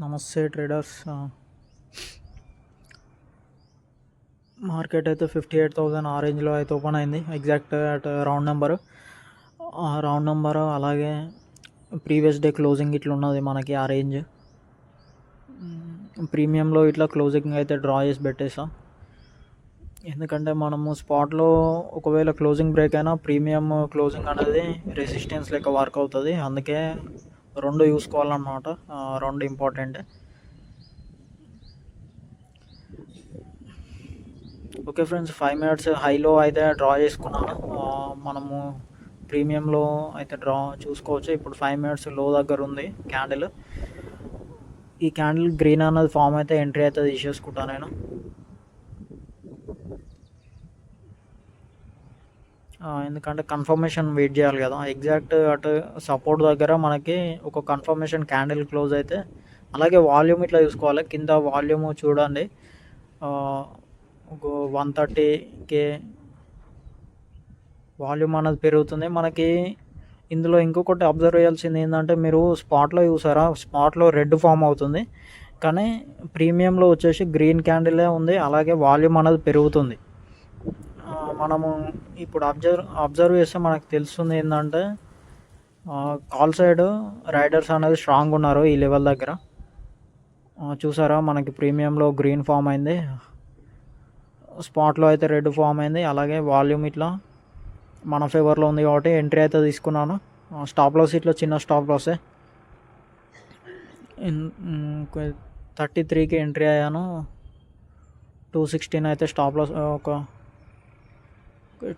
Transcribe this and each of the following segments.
నమస్తే traders. Market అయితే 58,000 ఆ రేంజ్లో అయితే ఓపెన్ అయింది. ఎగ్జాక్ట్ అట్ రౌండ్ నెంబర్ అలాగే ప్రీవియస్ డే క్లోజింగ్ ఇట్లా ఉన్నది మనకి ఆ రేంజ్. ప్రీమియంలో ఇట్లా క్లోజింగ్ అయితే డ్రా చేసి పెట్టేసా, ఎందుకంటే మనము స్పాట్లో ఒకవేళ క్లోజింగ్ బ్రేక్ అయినా ప్రీమియం క్లోజింగ్ అనేది రెసిస్టెన్స్ లెక్క వర్క్ అవుతుంది. అందుకే రెండు చూసుకోవాలన్నమాట, రెండు ఇంపార్టెంట్. ఓకే ఫ్రెండ్స్, 5 మినిట్స్ హైలో అయితే డ్రా చేసుకున్నాను. మనము ప్రీమియంలో అయితే డ్రా చూసుకోవచ్చు. ఇప్పుడు 5 మినిట్స్ లో దగ్గర ఉంది క్యాండిల్. ఈ క్యాండిల్ గ్రీన్ అన్నది ఫామ్ అయితే ఎంట్రీ అయితే తీసేసుకుంటాను నేను. ఎందుకంటే కన్ఫర్మేషన్ వెయిట్ చేయాలి కదా. ఎగ్జాక్ట్ అటు సపోర్ట్ దగ్గర మనకి ఒక కన్ఫర్మేషన్ క్యాండిల్ క్లోజ్ అయితే, అలాగే వాల్యూమ్ ఇట్లా చూసుకోవాలి. కింద వాల్యూమ్ చూడండి, ఒక 130K వాల్యూమ్ అనేది పెరుగుతుంది మనకి. ఇందులో ఇంకొకటి అబ్జర్వ్ చేయాల్సింది ఏంటంటే, మీరు స్పాట్లో చూసారా, స్పాట్లో రెడ్ ఫామ్ అవుతుంది, కానీ ప్రీమియంలో వచ్చేసి గ్రీన్ క్యాండిలే ఉంది, అలాగే వాల్యూమ్ అనేది పెరుగుతుంది. మనము ఇప్పుడు అబ్జర్వ్ చేస్తే మనకు తెలుస్తుంది ఏంటంటే, కాల్ సైడ్ రైడర్స్ అనేది స్ట్రాంగ్ ఉన్నారు ఈ లెవెల్ దగ్గర. చూసారా, మనకి ప్రీమియంలో గ్రీన్ ఫామ్ అయింది, స్పాట్లో అయితే రెడ్ ఫామ్ అయింది, అలాగే వాల్యూమ్ ఇట్లా మన ఫేవర్లో ఉంది కాబట్టి ఎంట్రీ అయితే తీసుకున్నాను. స్టాప్ లాస్ ఇట్లా చిన్న స్టాప్ లాసే, 33కి ఎంట్రీ అయ్యాను. 216 అయితే స్టాప్ లాస్, ఒక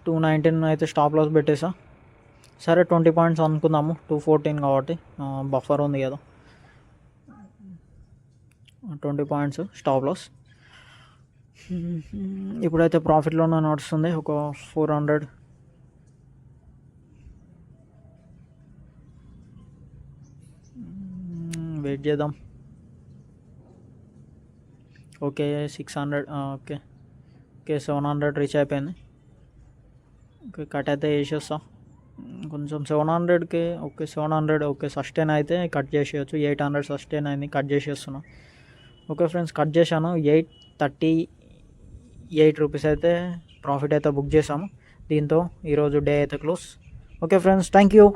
219 అయితే స్టాప్ లాస్ పెట్టేసా. సరే 20 పాయింట్స్ అనుకుందాము, 214 కాబట్టి బఫర్ ఉంది కదా, 20 పాయింట్స్ స్టాప్ లాస్. ఇప్పుడైతే ప్రాఫిట్లోనే నడుస్తుంది, ఒక 400. వెయిట్ చేద్దాం. ఓకే 600, ఓకే 700 రీచ్ అయిపోయింది. ఓకే కట్ అయితే వేసేస్తా కొంచెం 700కి. ఓకే 700, ఓకే సస్టైన్ అయితే కట్ చేసేయచ్చు. 800 సస్టైన్ అయింది, కట్ చేసేస్తున్నా. ఓకే ఫ్రెండ్స్, కట్ చేశాను. 838 రూపీస్ అయితే ప్రాఫిట్ అయితే బుక్ చేసాము. దీంతో ఈరోజు డే అయితే close. Okay friends, thank you.